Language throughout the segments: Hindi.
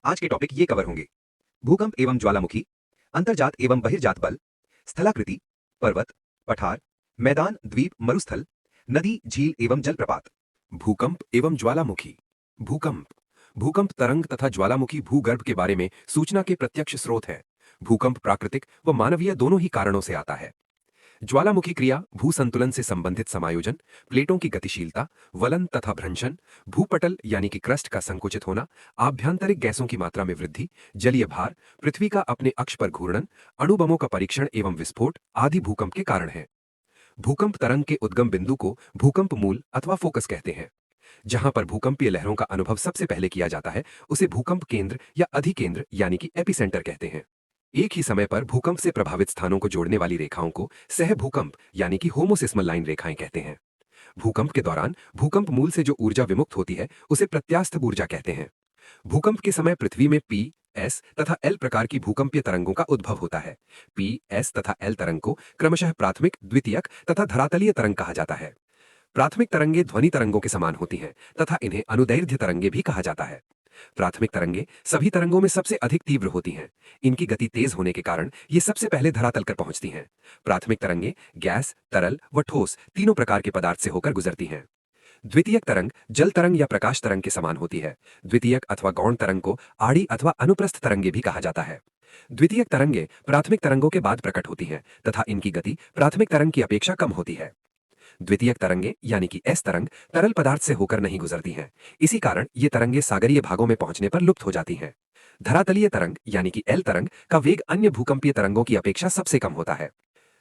आज के टॉपिक ये कवर होंगे। भूकंप एवं ज्वालामुखी, अंतर्जात एवं बहिर्जात बल, स्थलाकृति, पर्वत, पठार, मैदान, द्वीप, मरुस्थल, नदी, झील एवं जलप्रपात। भूकंप एवं ज्वालामुखी। भूकंप भूकंप तरंग तथा ज्वालामुखी भूगर्भ के बारे में सूचना के प्रत्यक्ष स्रोत है। भूकंप प्राकृतिक व मानवीय दोनों ही कारणों से आता है। ज्वालामुखी क्रिया भू संतुलन से संबंधित समायोजन, प्लेटों की गतिशीलता, वलन तथा भ्रंशन, भूपटल यानी कि क्रस्ट का संकुचित होना, आभ्यंतरिक गैसों की मात्रा में वृद्धि, जलीय भार, पृथ्वी का अपने अक्ष पर घूर्णन, अणुबमों का परीक्षण एवं विस्फोट आदि भूकंप के कारण है। भूकंप तरंग के उद्गम बिंदु को भूकंप मूल अथवा फोकस कहते हैं। जहां पर भूकंपीय लहरों का अनुभव सबसे पहले किया जाता है उसे भूकंप केंद्र या अधिकेंद्र यानी कि एपिसेंटर कहते हैं। एक ही समय पर भूकंप से प्रभावित स्थानों को जोड़ने वाली रेखाओं को सह भूकंप यानी कि होमोसिस्मल लाइन रेखाएं कहते हैं। भूकंप के दौरान भूकंप मूल से जो ऊर्जा विमुक्त होती है उसे प्रत्यास्थ ऊर्जा कहते हैं। भूकंप के समय पृथ्वी में पी, एस तथा एल प्रकार की भूकंपीय तरंगों का उद्भव होता है। पी, एस तथा एल तरंग को क्रमशः प्राथमिक, द्वितीयक तथा धरातलीय तरंग कहा जाता है। प्राथमिक तरंगे ध्वनि तरंगों के समान होती हैं तथा इन्हें अनुदैर्ध्य तरंगे भी कहा जाता है। प्राथमिक तरंगे सभी तरंगों में सबसे अधिक तीव्र होती हैं। इनकी गति तेज होने के कारण ये सबसे पहले धरातल पर पहुंचती हैं। प्राथमिक तरंगे गैस, तरल व ठोस तीनों प्रकार के पदार्थ से होकर गुजरती हैं। द्वितीयक तरंग जल तरंग या प्रकाश तरंग के समान होती है। द्वितीयक अथवा गौण तरंग को आड़ी अथवा अनुप्रस्थ तरंगे भी कहा जाता है। द्वितीयक तरंगे प्राथमिक तरंगों के बाद प्रकट होती हैं तथा इनकी गति प्राथमिक तरंग की अपेक्षा कम होती है। द्वितीयक तरंगे यानी कि एस तरंग तरल पदार्थ से होकर नहीं गुजरती हैं। इसी कारण ये तरंगे सागरीय भागों में पहुंचने पर लुप्त हो जाती हैं। धरातलीय तरंग यानी कि एल तरंग का वेग अन्य भूकंपीय तरंगों की अपेक्षा सबसे कम होता है।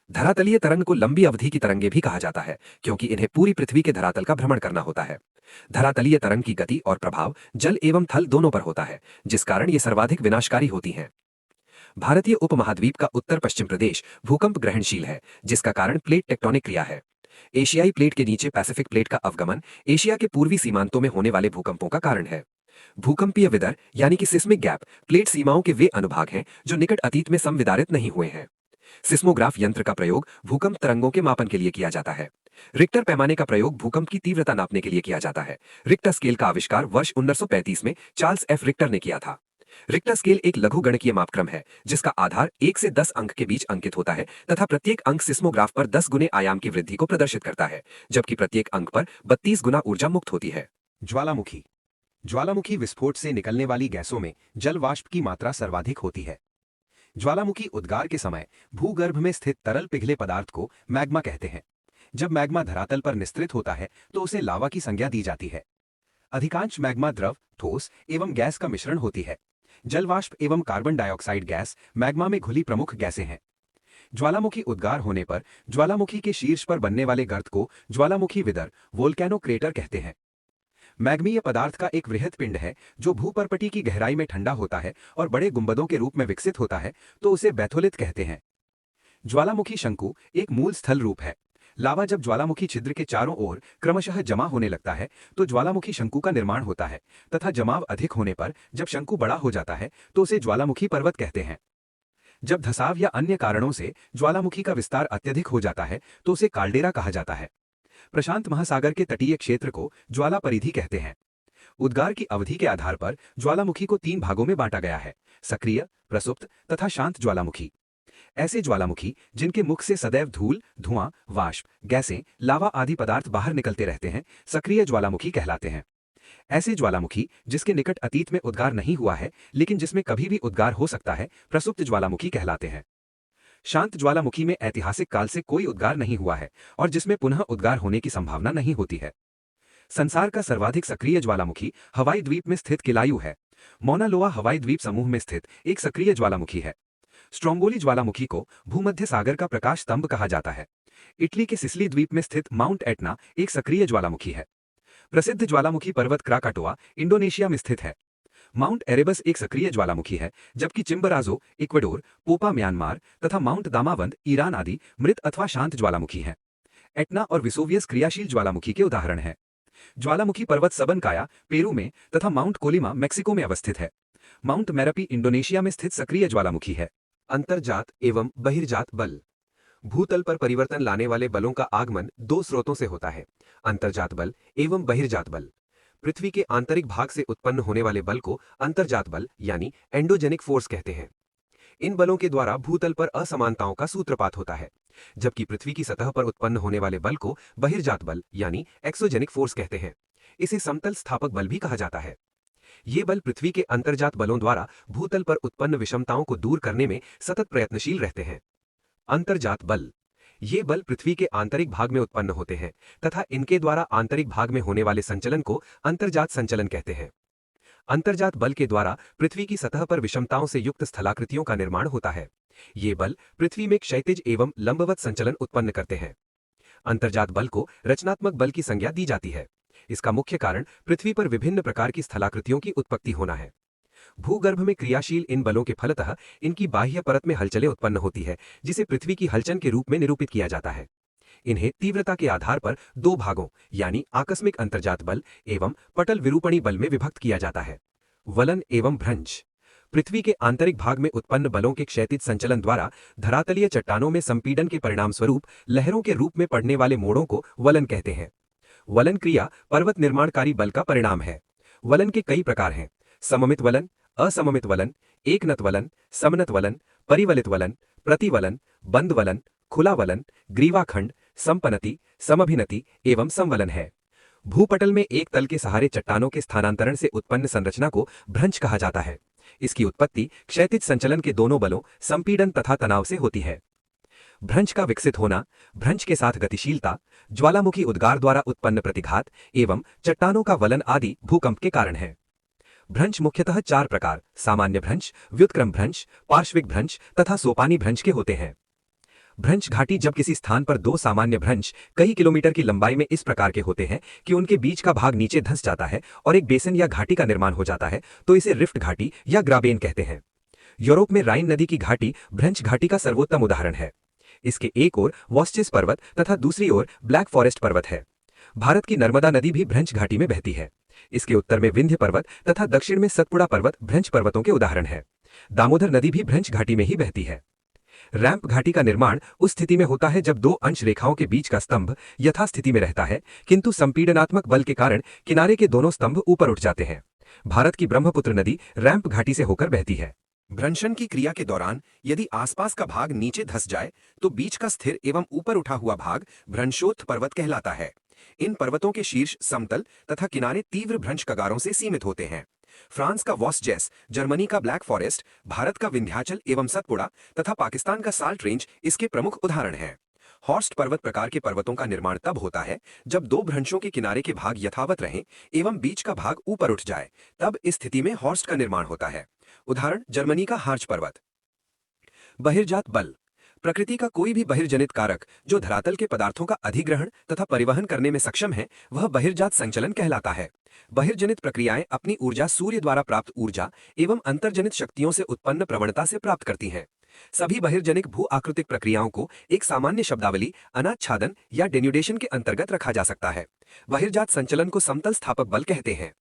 धरातलीय तरंग को लंबी अवधि की तरंगे भी कहा जाता है क्योंकि इन्हें पूरी पृथ्वी के धरातल का भ्रमण करना होता है। धरातलीय तरंग की गति और प्रभाव जल एवं थल दोनों पर होता है, जिस कारण ये सर्वाधिक विनाशकारी होती हैं। भारतीय उपमहाद्वीप का उत्तर पश्चिम प्रदेश भूकंप ग्रहणशील है, जिसका कारण प्लेट टेक्टोनिक क्रिया है। एशियाई प्लेट के नीचे पैसिफिक प्लेट का अवगमन एशिया के पूर्वी सीमांतों में होने वाले भूकंपों का कारण है। भूकंपीय विदर यानी कि सिस्मिक गैप प्लेट सीमाओं के वे अनुभाग हैं जो निकट अतीत में संविदारित नहीं हुए हैं। सिस्मोग्राफ यंत्र का प्रयोग भूकंप तरंगों के मापन के लिए किया जाता है। रिक्टर पैमाने का प्रयोग भूकंप की तीव्रता नापने के लिए किया जाता है। रिक्टर स्केल का आविष्कार वर्ष 1935 में चार्ल्स एफ रिक्टर ने किया था। रिक्टर स्केल एक लघु गणकीय मापक्रम है जिसका आधार 1 से 10 अंक के बीच अंकित होता है तथा प्रत्येक अंक सिस्मोग्राफ पर 10 गुने आयाम की वृद्धि को प्रदर्शित करता है, जबकि प्रत्येक अंक पर 32 गुना ऊर्जा मुक्त होती है। ज्वालामुखी ज्वालामुखी विस्फोट से निकलने वाली गैसों में जल वाष्प की मात्रा सर्वाधिक होती है। ज्वालामुखी उद्गार के समय भूगर्भ में स्थित तरल पिघले पदार्थ को मैग्मा कहते हैं। जब मैग्मा धरातल पर निस्तृत होता है तो उसे लावा की संज्ञा दी जाती है। अधिकांश मैग्मा द्रव, ठोस एवं गैस का मिश्रण होती है। जलवाष्प एवं कार्बन डाइऑक्साइड गैस मैग्मा में घुली प्रमुख गैसें हैं। ज्वालामुखी उद्गार होने पर ज्वालामुखी के शीर्ष पर बनने वाले गर्त को ज्वालामुखी विदर, वोल्केनो क्रेटर कहते हैं। मैग्मीय पदार्थ का एक वृहद पिंड है जो भूपर्पटी की गहराई में ठंडा होता है और बड़े गुंबदों के रूप में विकसित होता है, तो उसे बैथोलिथ कहते हैं। ज्वालामुखी शंकु एक मूल स्थल रूप है। लावा जब ज्वालामुखी छिद्र के चारों ओर क्रमशः जमा होने लगता है तो ज्वालामुखी शंकु का निर्माण होता है तथा जमाव अधिक होने पर जब शंकु बड़ा हो जाता है तो उसे ज्वालामुखी पर्वत कहते हैं। जब धसाव या अन्य कारणों से ज्वालामुखी का विस्तार अत्यधिक हो जाता है तो उसे काल्डेरा कहा जाता है। प्रशांत महासागर के तटीय क्षेत्र को ज्वाला परिधि कहते हैं। उद्गार की अवधि के आधार पर ज्वालामुखी को 3 भागों में बांटा गया है: सक्रिय, प्रसुप्त तथा शांत ज्वालामुखी। ऐसे ज्वालामुखी जिनके मुख से सदैव धूल, धुआं, वाष्प, गैसें, लावा आदि पदार्थ बाहर निकलते रहते हैं, सक्रिय ज्वालामुखी कहलाते हैं। ऐसे ज्वालामुखी जिसके निकट अतीत में उद्गार नहीं हुआ है लेकिन जिसमें कभी भी उद्गार हो सकता है, प्रसुप्त ज्वालामुखी कहलाते हैं। शांत ज्वालामुखी में ऐतिहासिक काल से कोई उद्गार नहीं हुआ है और जिसमें पुनः उद्गार होने की संभावना नहीं होती है। संसार का सर्वाधिक सक्रिय ज्वालामुखी हवाई द्वीप में स्थित किलायू है। मौना लोआ हवाई द्वीप समूह में स्थित एक सक्रिय ज्वालामुखी है। स्ट्रोम्बोली ज्वालामुखी को भूमध्य सागर का प्रकाश स्तंभ कहा जाता है। इटली के सिसिली द्वीप में स्थित माउंट एटना एक सक्रिय ज्वालामुखी है। प्रसिद्ध ज्वालामुखी पर्वत क्राकाटोआ इंडोनेशिया में स्थित है। माउंट एरेबस एक सक्रिय ज्वालामुखी है, जबकि चिम्बराजो इक्वेडोर, पोपा म्यांमार तथा माउंट दामावंद ईरान आदि मृत अथवा शांत ज्वालामुखी हैं। एटना और विसोवियस क्रियाशील ज्वालामुखी के उदाहरण हैं। ज्वालामुखी पर्वत सबनकाया पेरू में तथा माउंट कोलिमा मेक्सिको में अवस्थित है। माउंट मेरापी इंडोनेशिया में स्थित सक्रिय ज्वालामुखी है। अंतर्जात एवं बहिर्जात बल। भूतल पर परिवर्तन लाने वाले बलों का आगमन 2 स्रोतों से होता है: अंतर्जात बल एवं बहिर्जात बल। पृथ्वी के आंतरिक भाग से उत्पन्न होने वाले बल को अंतर्जात बल यानी एंडोजेनिक फोर्स कहते हैं। इन बलों के द्वारा भूतल पर असमानताओं का सूत्रपात होता है, जबकि पृथ्वी की सतह पर उत्पन्न होने वाले बल को बहिर्जात बल यानी एक्सोजेनिक फोर्स कहते हैं। इसे समतल स्थापक बल भी कहा जाता है। ये बल पृथ्वी के अंतर्जात बलों द्वारा भूतल पर उत्पन्न विषमताओं को दूर करने में सतत प्रयत्नशील रहते हैं। अंतर्जात बल ये बल पृथ्वी के आंतरिक भाग में उत्पन्न होते हैं तथा इनके द्वारा आंतरिक भाग में होने वाले संचलन को अंतर्जात संचलन कहते हैं। अंतर्जात बल के द्वारा पृथ्वी की सतह पर विषमताओं से युक्त स्थलाकृतियों का निर्माण होता है। ये बल पृथ्वी में क्षैतिज एवं लंबवत संचलन उत्पन्न करते हैं। अंतर्जात बल को रचनात्मक बल की संज्ञा दी जाती है। इसका मुख्य कारण पृथ्वी पर विभिन्न प्रकार की स्थलाकृतियों की उत्पत्ति होना है। भूगर्भ में क्रियाशील इन बलों के फलतः इनकी बाह्य परत में हलचलें उत्पन्न होती है, जिसे पृथ्वी की हलचल के रूप में निरूपित किया जाता है। इन्हें तीव्रता के आधार पर दो भागों यानी आकस्मिक अंतर्जात बल एवं पटल विरूपणी बल में विभक्त किया जाता है। वलन एवं भ्रंश पृथ्वी के आंतरिक भाग में उत्पन्न बलों के क्षैतिज संचलन द्वारा धरातलीय चट्टानों में संपीड़न के परिणाम स्वरूप लहरों के रूप में पड़ने वाले मोड़ों को वलन कहते हैं। वलन क्रिया पर्वत निर्माणकारी बल का परिणाम है। वलन के कई प्रकार हैं: सममित वलन, असममित वलन, एकनत वलन, समनत वलन, परिवलित वलन, प्रतिवलन, बंद वलन, खुला वलन, ग्रीवाखंड, संपनति, समभिनति एवं समवलन है। भूपटल में एक तल के सहारे चट्टानों के स्थानांतरण से उत्पन्न संरचना को भ्रंश कहा जाता है। इसकी उत्पत्ति क्षैतिज संचलन के दोनों बलों संपीड़न तथा तनाव से होती है। भ्रंश का विकसित होना, भ्रंश के साथ गतिशीलता, ज्वालामुखी उद्गार द्वारा उत्पन्न प्रतिघात एवं चट्टानों का वलन आदि भूकंप के कारण है। भ्रंश मुख्यतः चार प्रकार सामान्य भ्रंश, व्युत्क्रम भ्रंश, पार्श्विक भ्रंश तथा सोपानी भ्रंश के होते हैं। भ्रंश घाटी जब किसी स्थान पर दो सामान्य भ्रंश कई किलोमीटर की लंबाई में इस प्रकार के होते हैं कि उनके बीच का भाग नीचे धंस जाता है और एक बेसन या घाटी का निर्माण हो जाता है, तो इसे रिफ्ट घाटी या ग्राबेन कहते हैं। यूरोप में राइन नदी की घाटी भ्रंश घाटी का सर्वोत्तम उदाहरण है। इसके एक ओर वॉस्चिस पर्वत तथा दूसरी ओर ब्लैक फॉरेस्ट पर्वत है। भारत की नर्मदा नदी भी भ्रंश घाटी में बहती है। इसके उत्तर में विंध्य पर्वत तथा दक्षिण में सतपुड़ा पर्वत भ्रंश पर्वतों के उदाहरण है। दामोदर नदी भी भ्रंश घाटी में ही बहती है। रैंप घाटी का निर्माण उस स्थिति में होता है जब दो अंश रेखाओं के बीच का स्तंभ यथास्थिति में रहता है, किंतु संपीड़नात्मक बल के कारण किनारे के दोनों स्तंभ ऊपर उठ जाते हैं। भारत की ब्रह्मपुत्र नदी रैंप घाटी से होकर बहती है। भ्रंशन की क्रिया के दौरान यदि आसपास का भाग नीचे धंस जाए तो बीच का स्थिर एवं ऊपर उठा हुआ भाग भ्रंशोत्थ पर्वत कहलाता है। इन पर्वतों के शीर्ष समतल तथा किनारे तीव्र भ्रंश कगारों से सीमित होते हैं। फ्रांस का वॉस्जेस, जर्मनी का ब्लैक फॉरेस्ट, भारत का विंध्याचल एवं सतपुड़ा तथा पाकिस्तान का साल्ट रेंज इसके प्रमुख उदाहरण हैं। हॉर्स्ट पर्वत प्रकार के पर्वतों का निर्माण तब होता है जब दो भ्रंशों के किनारे के भाग यथावत रहें एवं बीच का भाग ऊपर उठ जाए, तब इस स्थिति में हॉर्स्ट का निर्माण होता है। उदाहरण जर्मनी का हार्च पर्वत। बहिर्जात बल प्रकृति का कोई भी बहिर्जनित कारक जो धरातल के पदार्थों का अधिग्रहण तथा परिवहन करने में सक्षम है, वह बहिर्जात संचलन कहलाता है। बहिर्जनित प्रक्रियाएं अपनी ऊर्जा सूर्य द्वारा प्राप्त ऊर्जा एवं अंतर्जनित शक्तियों से उत्पन्न प्रवणता से प्राप्त करती हैं। सभी बहिर्जनिक भू आकृतिक प्रक्रियाओं को एक सामान्य शब्दावली अनाच्छादन या डेन्यूडेशन के अंतर्गत रखा जा सकता है। बहिर्जात संचलन को समतल स्थापक बल कहते हैं।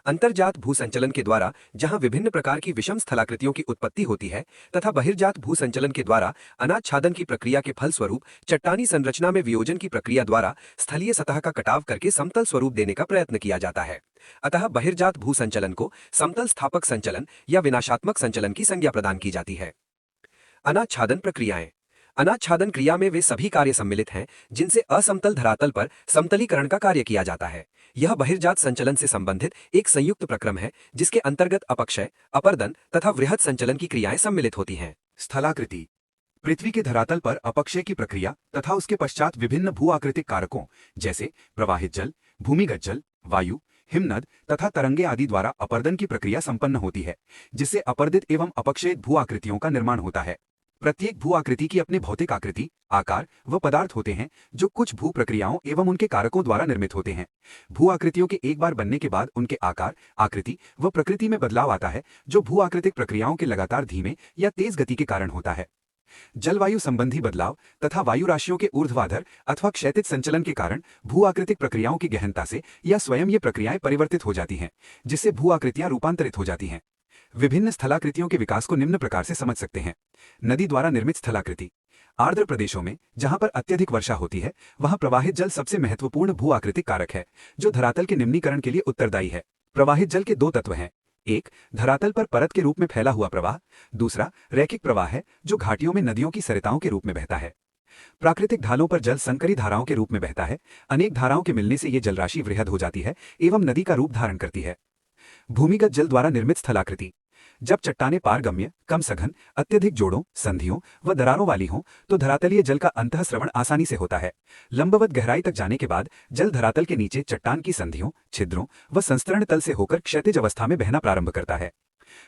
अंतर्जात भू संचलन के द्वारा जहां विभिन्न प्रकार की विषम स्थलाकृतियों की उत्पत्ति होती है तथा बहिर्जात भू संचलन के द्वारा अनाच्छादन की प्रक्रिया के फलस्वरूप चट्टानी संरचना में वियोजन की प्रक्रिया द्वारा स्थलीय सतह का कटाव करके समतल स्वरूप देने का प्रयत्न किया जाता है। अतः बहिर्जात भू संचलन को समतल स्थापक संचलन या विनाशात्मक संचलन की संज्ञा प्रदान की जाती है। अनाच्छादन प्रक्रियाएं। अनाच्छादन क्रिया में वे सभी कार्य सम्मिलित हैं जिनसे असमतल धरातल पर समतलीकरण का कार्य किया जाता है। यह बहिर्जात संचलन से संबंधित एक संयुक्त प्रक्रम है जिसके अंतर्गत अपक्षय, अपर्दन तथा वृहत संचलन की क्रियाएं सम्मिलित होती हैं। स्थलाकृति पृथ्वी के धरातल पर अपक्षय की प्रक्रिया तथा उसके पश्चात विभिन्न भू आकृतिक कारकों जैसे प्रवाहित जल, भूमिगत जल, वायु, हिमनद तथा तरंगे आदि द्वारा अपर्दन की प्रक्रिया संपन्न होती है, जिससे अपर्दित एवं अपक्षयित भू आकृतियों का निर्माण होता है। प्रत्येक भू आकृति की अपनी भौतिक आकृति, आकार व पदार्थ होते हैं जो कुछ भू प्रक्रियाओं एवं उनके कारकों द्वारा निर्मित होते हैं। भू आकृतियों के एक बार बनने के बाद उनके आकार, आकृति व प्रकृति में बदलाव आता है, जो भू आकृतिक प्रक्रियाओं के लगातार धीमे या तेज गति के कारण होता है। जलवायु संबंधी बदलाव तथा वायु राशियों के ऊर्ध्वाधर अथवा क्षैतिज संचलन के कारण भू आकृतिक प्रक्रियाओं की गहनता से या स्वयं ये प्रक्रियाएं परिवर्तित हो जाती हैं, जिससे भू आकृतियां रूपांतरित हो जाती हैं। विभिन्न स्थलाकृतियों के विकास को निम्न प्रकार से समझ सकते हैं। नदी द्वारा निर्मित स्थलाकृति। आर्द्र प्रदेशों में जहां पर अत्यधिक वर्षा होती है वहां प्रवाहित जल सबसे महत्वपूर्ण भू आकृतिक कारक है जो धरातल के निम्नीकरण के लिए उत्तरदायी है। प्रवाहित जल के दो तत्व हैं। एक, धरातल पर परत के रूप में फैला हुआ प्रवाह। दूसरा, रैखिक प्रवाह है जो घाटियों में नदियों की सरिताओं के रूप में बहता है। प्राकृतिक ढालों पर जल संकरी धाराओं के रूप में बहता है। अनेक धाराओं के मिलने से ये जलराशि वृहद हो जाती है एवं नदी का रूप धारण करती है। भूमिगत जल द्वारा निर्मित स्थलाकृति। जब चट्टानें पारगम्य, कम सघन, अत्यधिक जोड़ों, संधियों व दरारों वाली हों तो धरातलीय जल का अंतःस्रवण आसानी से होता है। लंबवत गहराई तक जाने के बाद जल धरातल के नीचे चट्टान की संधियों, छिद्रों व संस्तरण तल से होकर क्षैतिज अवस्था में बहना प्रारंभ करता है।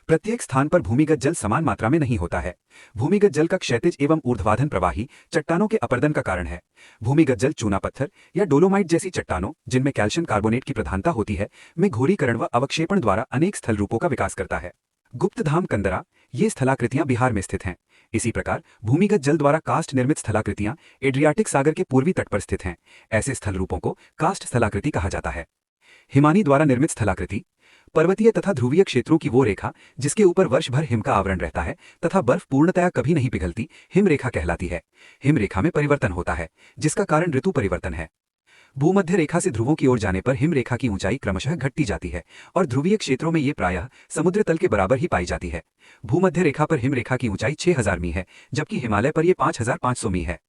प्रत्येक स्थान पर भूमिगत जल समान मात्रा में नहीं होता है। भूमिगत जल का क्षैतिज एवं ऊर्ध्वाधन प्रवाह ही चट्टानों के अपर्दन का कारण है। भूमिगत जल चूना पत्थर या डोलोमाइट जैसी चट्टानों जिनमें कैल्शियम कार्बोनेट की प्रधानता होती है में घोरीकरण व अवक्षेपण द्वारा अनेक स्थल रूपों का विकास करता है। गुप्तधाम कंदरा, ये स्थलाकृतियां बिहार में स्थित हैं। इसी प्रकार भूमिगत जल द्वारा कास्ट निर्मित स्थलाकृतियां एड्रियाटिक सागर के पूर्वी तट पर स्थित हैं। ऐसे स्थल रूपों को कास्ट स्थलाकृति कहा जाता है। हिमानी द्वारा निर्मित स्थलाकृति, पर्वतीय तथा ध्रुवीय क्षेत्रों की वो रेखा जिसके ऊपर वर्ष भर हिम का आवरण रहता है तथा बर्फ पूर्णतया कभी नहीं पिघलती, हिमरेखा कहलाती है। हिमरेखा में परिवर्तन होता है जिसका कारण ऋतु परिवर्तन है। भूमध्य रेखा से ध्रुवों की ओर जाने पर हिमरेखा की ऊंचाई क्रमशः घटती जाती है और ध्रुवीय क्षेत्रों में ये प्रायः समुद्र तल के बराबर ही पाई जाती है। भूमध्य रेखा पर हिमरेखा की ऊंचाई 6000 मी है जबकि हिमालय पर यह 5500 मी है।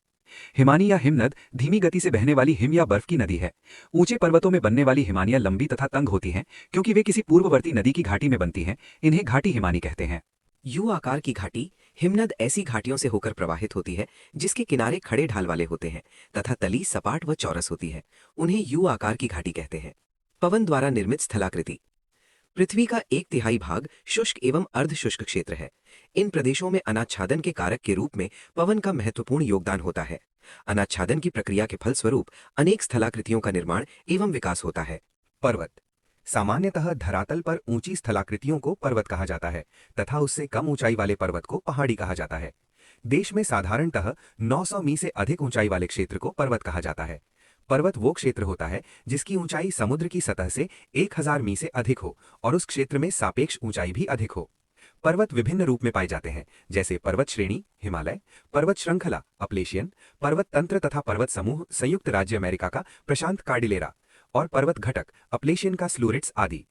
हिमानी या हिमनद धीमी गति से बहने वाली हिम या बर्फ की नदी है। ऊंचे पर्वतों में बनने वाली हिमानियां लंबी तथा तंग होती हैं क्योंकि वे किसी पूर्ववर्ती नदी की घाटी में बनती हैं। इन्हें घाटी हिमानी कहते हैं। यू आकार की घाटी हिमनद ऐसी घाटियों से होकर प्रवाहित होती है जिसके किनारे खड़े ढाल वाले होते हैं तथा तली सपाट व चौरस होती है। उन्हें यू आकार की घाटी कहते हैं। पवन द्वारा निर्मित स्थलाकृति। पृथ्वी का 1/3 भाग शुष्क एवं अर्धशुष्क क्षेत्र है। इन प्रदेशों में अनाच्छादन के कारक के रूप में पवन का महत्वपूर्ण योगदान होता है। अनाच्छादन की प्रक्रिया के फलस्वरूप अनेक स्थलाकृतियों का निर्माण एवं विकास होता है। पर्वत। सामान्यतः धरातल पर ऊंची स्थलाकृतियों को पर्वत कहा जाता है तथा उससे कम ऊंचाई वाले पर्वत को पहाड़ी कहा जाता है। देश में साधारणतः 900 मी से अधिक ऊंचाई वाले क्षेत्र को पर्वत कहा जाता है। पर्वत वो क्षेत्र होता है जिसकी ऊंचाई समुद्र की सतह से 1000 मी से अधिक हो और उस क्षेत्र में सापेक्ष ऊंचाई भी अधिक हो। पर्वत विभिन्न रूप में पाए जाते हैं जैसे पर्वत श्रेणी हिमालय, पर्वत श्रृंखला अपलेशियन, पर्वत तंत्र तथा पर्वत समूह संयुक्त राज्य अमेरिका का प्रशांत कार्डिलेरा और पर्वत घटक अपलेशियन का स्लूरिट्स आदि।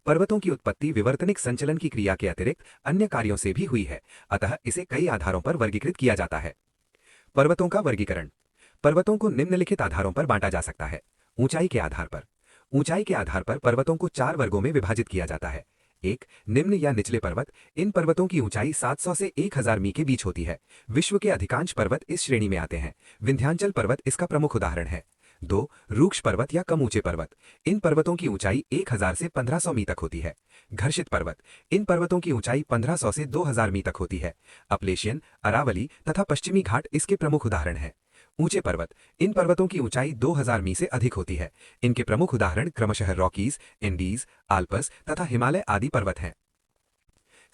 पर्वतों की उत्पत्ति विवर्तनिक संचलन की क्रिया के अतिरिक्त अन्य कार्यों से भी हुई है, अतः इसे कई आधारों पर वर्गीकृत किया जाता है। पर्वतों का वर्गीकरण। पर्वतों को निम्नलिखित आधारों पर बांटा जा सकता है। ऊंचाई के आधार पर। ऊंचाई के आधार पर पर्वतों को 4 वर्गों में विभाजित किया जाता है। 1. निम्न या निचले पर्वत। इन पर्वतों की ऊंचाई 700 से 1000 मी के बीच होती है। विश्व के अधिकांश पर्वत इस श्रेणी में आते हैं। विंध्याचल पर्वत इसका प्रमुख उदाहरण है। 2. रूक्ष पर्वत या कम ऊंचे पर्वत। इन पर्वतों की ऊंचाई 1000 से 1500 मी तक होती है। घर्षित पर्वत। इन पर्वतों की ऊंचाई 1500 से 2000 मी तक होती है। अपलेशियन, अरावली तथा पश्चिमी घाट इसके प्रमुख उदाहरण हैं। ऊंचे पर्वत। इन पर्वतों की ऊंचाई 2000 मी से अधिक होती है। इनके प्रमुख उदाहरण क्रमशः रॉकीज, एंडीज, आल्पस तथा हिमालय आदि पर्वत हैं।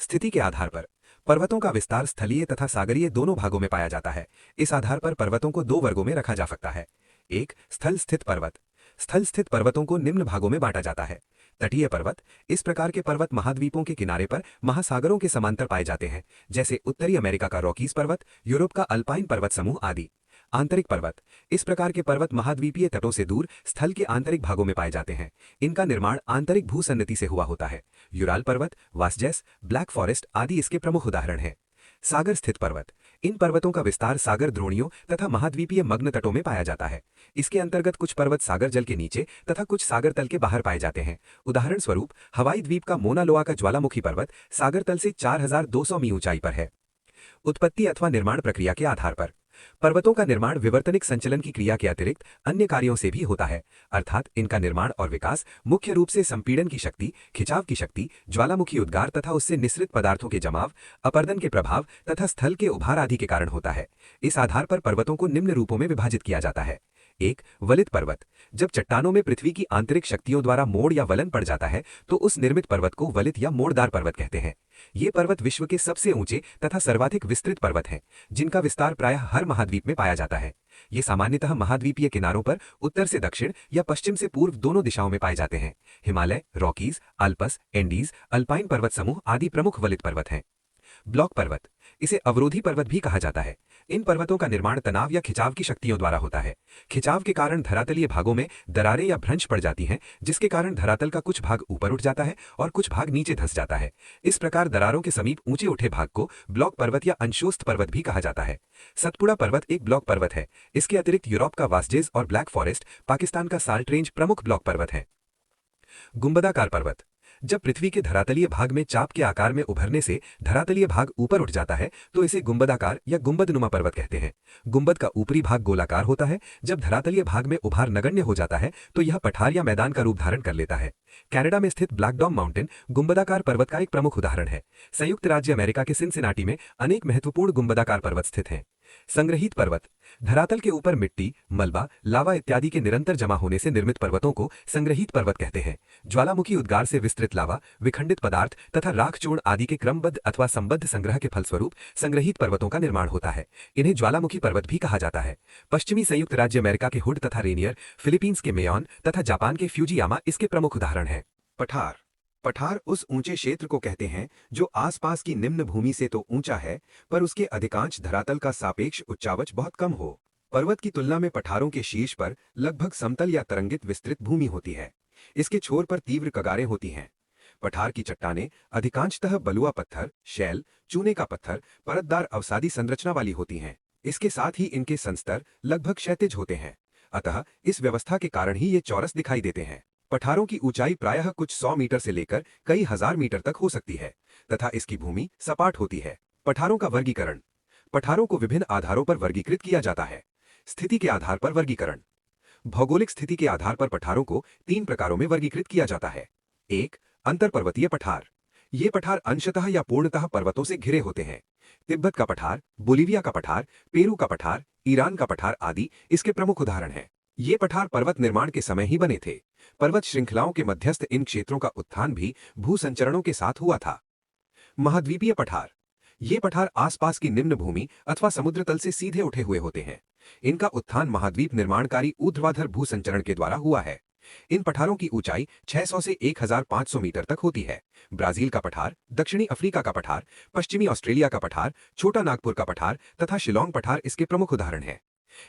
स्थिति के आधार पर पर्वतों का विस्तार स्थलीय तथा सागरीय दोनों भागों में पाया जाता है। इस आधार पर पर्वतों को 2 वर्गों में रखा जा सकता है। 1. स्थल स्थित पर्वत। स्थल स्थित पर्वतों को निम्न भागों में बांटा जाता है। तटीय पर्वत। इस प्रकार के पर्वत महाद्वीपों के किनारे पर महासागरों के समांतर पाए जाते हैं जैसे उत्तरी अमेरिका का रॉकीज पर्वत, यूरोप का अल्पाइन पर्वत समूह आदि। आंतरिक पर्वत। इस प्रकार के पर्वत महाद्वीपीय तटों से दूर स्थल के आंतरिक भागों में पाए जाते हैं। इनका निर्माण आंतरिक भूसन्नति से हुआ होता है। यूराल पर्वत, वासजैस, ब्लैक फॉरेस्ट आदि इसके प्रमुख उदाहरण हैं। सागर स्थित पर्वत। इन पर्वतों का विस्तार सागर द्रोणियों तथा महाद्वीपीय मग्न तटों में पाया जाता है। इसके अंतर्गत कुछ पर्वत सागर जल के नीचे तथा कुछ सागर तल के बाहर पाए जाते हैं। उदाहरण स्वरूप हवाई द्वीप का मोना लोआ का ज्वालामुखी पर्वत सागर तल से 4200 मी ऊंचाई पर है। उत्पत्ति अथवा निर्माण प्रक्रिया के आधार पर पर्वतों का निर्माण विवर्तनिक संचलन की क्रिया के अतिरिक्त अन्य कार्यों से भी होता है, अर्थात इनका निर्माण और विकास मुख्य रूप से संपीड़न की शक्ति, खिंचाव की शक्ति, ज्वालामुखी उद्गार तथा उससे निःसृत पदार्थों के जमाव, अपर्दन के प्रभाव तथा स्थल के उभार आदि के कारण होता है। इस आधार पर पर्वतों को निम्न रूपों में विभाजित किया जाता है। 1. वलित पर्वत। जब चट्टानों में पृथ्वी की आंतरिक शक्तियों द्वारा मोड़ या वलन पड़ जाता है तो उस निर्मित पर्वत को वलित या मोड़दार पर्वत कहते हैं। ये पर्वत विश्व के सबसे ऊंचे तथा सर्वाधिक विस्तृत पर्वत हैं, जिनका विस्तार प्रायः हर महाद्वीप में पाया जाता है। ये सामान्यतः महाद्वीपीय किनारों पर उत्तर से दक्षिण या पश्चिम से पूर्व दोनों दिशाओं में पाए जाते हैं। Himalaya, Rockies, Alps, Andes, alpine पर्वत समूह आदि प्रमुख वलित पर्वत हैं। ब्लॉक पर्वत। इसे अवरोधी पर्वत भी कहा जाता है। इन पर्वतों का निर्माण तनाव या खिंचाव की शक्तियों द्वारा होता है। खिंचाव के कारण धरातलीय भागों में दरारें या भ्रंश पड़ जाती हैं, जिसके कारण धरातल का कुछ भाग ऊपर उठ जाता है और कुछ भाग नीचे धंस जाता है। इस प्रकार दरारों के समीप ऊंचे उठे भाग को ब्लॉक पर्वत या अंशोस्त पर्वत भी कहा जाता है। सतपुड़ा पर्वत एक ब्लॉक पर्वत है। इसके अतिरिक्त यूरोप का वास्जेज और ब्लैक फॉरेस्ट, पाकिस्तान का साल्ट रेंज प्रमुख ब्लॉक पर्वत हैं। गुंबदाकार पर्वत। जब पृथ्वी के धरातलीय भाग में चाप के आकार में उभरने से धरातलीय भाग ऊपर उठ जाता है तो इसे गुंबदाकार या गुंबदनुमा पर्वत कहते हैं। गुंबद का ऊपरी भाग गोलाकार होता है। जब धरातलीय भाग में उभार नगण्य हो जाता है तो यह पठार या मैदान का रूप धारण कर लेता है। कनाडा में स्थित ब्लैक डॉग माउंटेन गुंबदाकार पर्वत का एक प्रमुख उदाहरण है। संयुक्त राज्य अमेरिका के सिनसिनाटी में अनेक महत्वपूर्ण गुंबदाकार पर्वत स्थित हैं। संग्रहित पर्वत। धरातल के ऊपर मिट्टी, मलबा, लावा इत्यादि के निरंतर जमा होने से निर्मित पर्वतों को संग्रहित पर्वत कहते हैं। ज्वालामुखी उद्गार से विस्तृत लावा, विखंडित पदार्थ तथा राख चूर्ण आदि के क्रमबद्ध अथवा संबद्ध संग्रह के फलस्वरूप संग्रहित पर्वतों का निर्माण होता है। इन्हें ज्वालामुखी पर्वत भी कहा जाता है। पश्चिमी संयुक्त राज्य अमेरिका के हुड तथा रेनियर, फिलीपींस के मेयॉन तथा जापान के फ्यूजियामा इसके प्रमुख उदाहरण हैं। पठार। पठार उस ऊंचे क्षेत्र को कहते हैं जो आसपास की निम्न भूमि से तो ऊंचा है, पर उसके अधिकांश धरातल का सापेक्ष उच्चावच बहुत कम हो। पर्वत की तुलना में पठारों के शीर्ष पर लगभग समतल या तरंगित विस्तृत भूमि होती है। इसके छोर पर तीव्र कगारें होती हैं। पठार की चट्टानें अधिकांशतः बलुआ पत्थर, शैल, चूने का पत्थर, परतदार अवसादी संरचना वाली होती हैं। इसके साथ ही इनके संस्तर लगभग क्षैतिज होते हैं। अतः इस व्यवस्था के कारण ही ये चौरस दिखाई देते हैं। पठारों की ऊंचाई प्रायः कुछ 100 मीटर से लेकर कई हजार मीटर तक हो सकती है तथा इसकी भूमि सपाट होती है। पठारों का वर्गीकरण। पठारों को विभिन्न आधारों पर वर्गीकृत किया जाता है। स्थिति के आधार पर वर्गीकरण। भौगोलिक स्थिति के आधार पर पठारों को 3 प्रकारों में वर्गीकृत किया जाता है। 1. अंतरपर्वतीय पठार। ये पठार अंशतः या पूर्णतः पर्वतों से घिरे होते हैं। तिब्बत का पठार, बोलीविया का पठार, पेरू का पठार, ईरान का पठार आदि इसके प्रमुख उदाहरण हैं। ये पठार पर्वत निर्माण के समय ही बने थे। पर्वत श्रृंखलाओं के मध्यस्थ इन क्षेत्रों का उत्थान भी भूसंचरणों के साथ हुआ था। महाद्वीपीय पठार। ये पठार आसपास की निम्न भूमि अथवा समुद्र तल से सीधे उठे हुए होते हैं। इनका उत्थान महाद्वीप निर्माणकारी ऊर्ध्वाधर भूसंचरण के द्वारा हुआ है। इन पठारों की ऊंचाई 600 से 1500 मीटर तक होती है। ब्राजील का पठार, दक्षिणी अफ्रीका का पठार, पश्चिमी ऑस्ट्रेलिया का पठार, छोटा नागपुर का पठार तथा शिलोंग पठार इसके प्रमुख उदाहरण हैं।